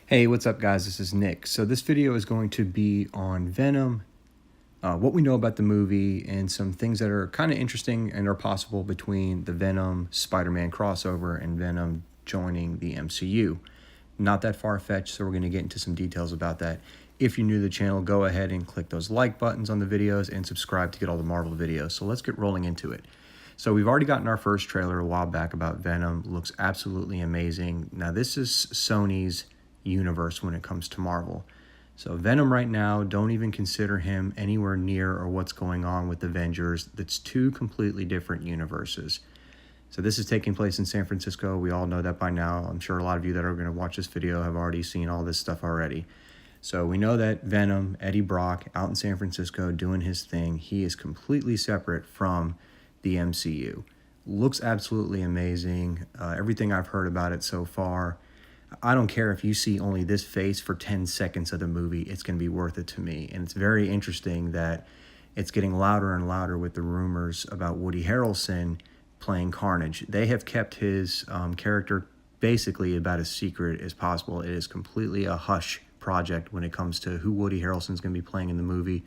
Hey, what's up guys? This is Nick. So this video is going to be on Venom, what we know about the movie, and some things that are kind of interesting and are possible between the Venom Spider-Man crossover and Venom joining the MCU. Not that far-fetched, so we're going to get into some details about that. If you're new to the channel, go ahead and click those like buttons on the videos and subscribe to get all the Marvel videos. So let's get rolling into it. So we've already gotten our first trailer a while back about Venom. Looks absolutely amazing. Now this is Sony's universe when it comes to Marvel. So Venom right now, don't even consider him anywhere near or what's going on with Avengers. That's two completely different universes. So this is taking place in San Francisco. We all know that by now. I'm sure a lot of you that are going to watch this video have already seen all this stuff already. So we know that Venom, Eddie Brock, out in San Francisco doing his thing. He is completely separate from the MCU. Looks absolutely amazing. Everything I've heard about it so far, I don't care if you see only this face for 10 seconds of the movie, it's going to be worth it to me. And it's very interesting that it's getting louder and louder with the rumors about Woody Harrelson playing Carnage. They have kept his character basically about as secret as possible. It is completely a hush project when it comes to who Woody Harrelson is going to be playing in the movie.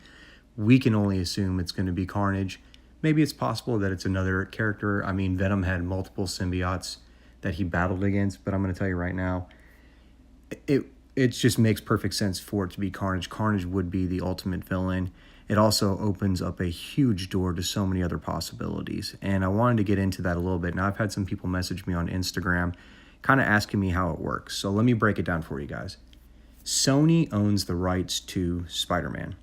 We can only assume it's going to be Carnage. Maybe it's possible that it's another character. I mean, Venom had multiple symbiotes that he battled against, but I'm going to tell you right now, it just makes perfect sense for it to be Carnage. Carnage would be the ultimate villain. It also opens up a huge door to so many other possibilities, and I wanted to get into that a little bit. Now, I've had some people message me on Instagram kind of asking me how it works, so let me break it down for you guys. Sony owns the rights to Spider-Man.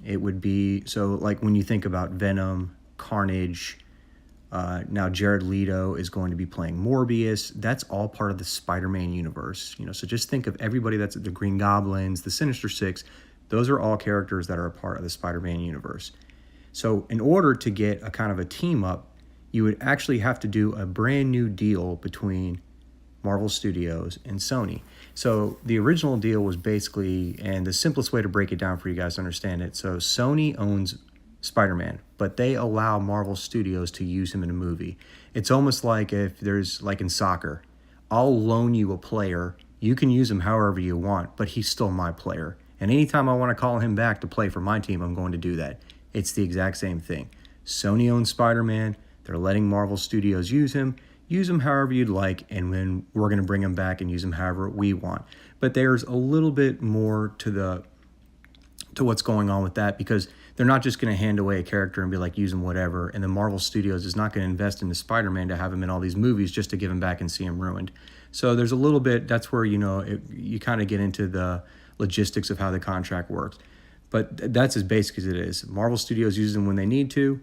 It would be, so like when you think about Venom, Carnage, now Jared Leto is going to be playing Morbius. That's all part of the Spider-Man universe. So just think of everybody that's the Green Goblins, the Sinister Six. Those are all characters that are a part of the Spider-Man universe. So in order to get a kind of a team up, you would actually have to do a brand new deal between Marvel Studios and Sony. So the original deal was basically, and the simplest way to break it down for you guys to understand it, so Sony owns Spider-Man, but they allow Marvel Studios to use him in a movie. It's almost like if there's, like in soccer, I'll loan you a player, you can use him however you want, but he's still my player. And anytime I want to call him back to play for my team, I'm going to do that. It's the exact same thing. Sony owns Spider-Man, they're letting Marvel Studios use him however you'd like, and then we're going to bring him back and use him however we want. But there's a little bit more to what's going on with that, because they're not just going to hand away a character and be like, use him whatever, and the Marvel Studios is not going to invest into Spider-Man to have him in all these movies just to give him back and see him ruined. So there's a little bit, that's where, you kind of get into the logistics of how the contract works. But that's as basic as it is. Marvel Studios uses him when they need to,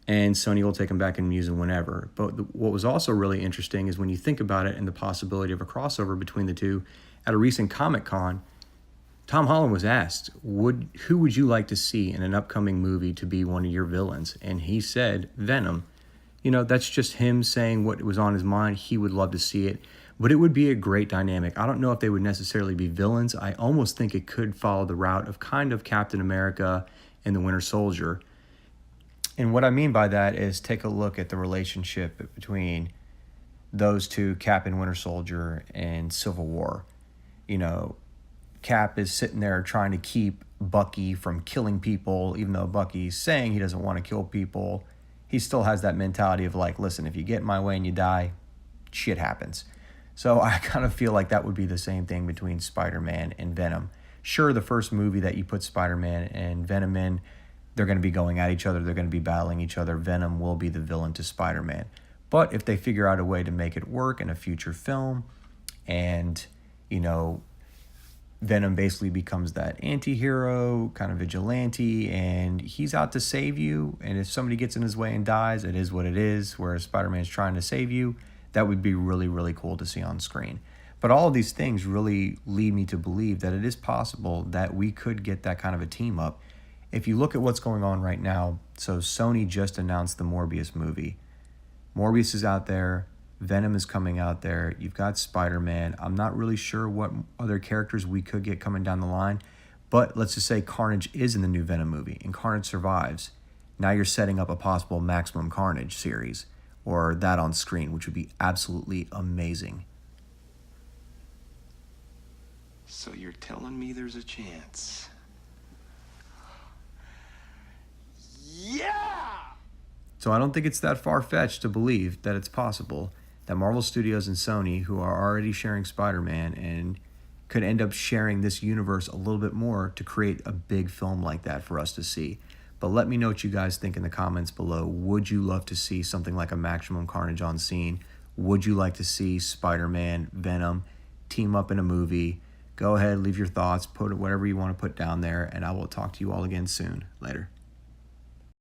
and Sony will take him back and use him whenever. But what was also really interesting is when you think about it and the possibility of a crossover between the two, at a recent Comic-Con, Tom Holland was asked, who would you like to see in an upcoming movie to be one of your villains? And he said, Venom. That's just him saying what was on his mind. He would love to see it, but it would be a great dynamic. I don't know if they would necessarily be villains. I almost think it could follow the route of kind of Captain America and the Winter Soldier. And what I mean by that is take a look at the relationship between those two, Cap and Winter Soldier, and Civil War. Cap is sitting there trying to keep Bucky from killing people, even though Bucky's saying he doesn't want to kill people. He still has that mentality of like, listen, if you get in my way and you die, shit happens. So I kind of feel like that would be the same thing between Spider-Man and Venom. Sure, the first movie that you put Spider-Man and Venom in, they're going to be going at each other. They're going to be battling each other. Venom will be the villain to Spider-Man. But if they figure out a way to make it work in a future film and, Venom basically becomes that anti-hero, kind of vigilante, and he's out to save you. And if somebody gets in his way and dies, it is what it is, whereas Spider-Man's trying to save you. That would be really, really cool to see on screen. But all of these things really lead me to believe that it is possible that we could get that kind of a team up. If you look at what's going on right now, so Sony just announced the Morbius movie. Morbius is out there. Venom is coming out there. You've got Spider-Man. I'm not really sure what other characters we could get coming down the line, but let's just say Carnage is in the new Venom movie and Carnage survives. Now you're setting up a possible Maximum Carnage series or that on screen, which would be absolutely amazing. So you're telling me there's a chance? Yeah! So I don't think it's that far-fetched to believe that it's possible that Marvel Studios and Sony, who are already sharing Spider-Man and could end up sharing this universe a little bit more to create a big film like that for us to see. But let me know what you guys think in the comments below. Would you love to see something like a Maximum Carnage on scene? Would you like to see Spider-Man, Venom team up in a movie? Go ahead, leave your thoughts, put whatever you want to put down there, and I will talk to you all again soon. Later.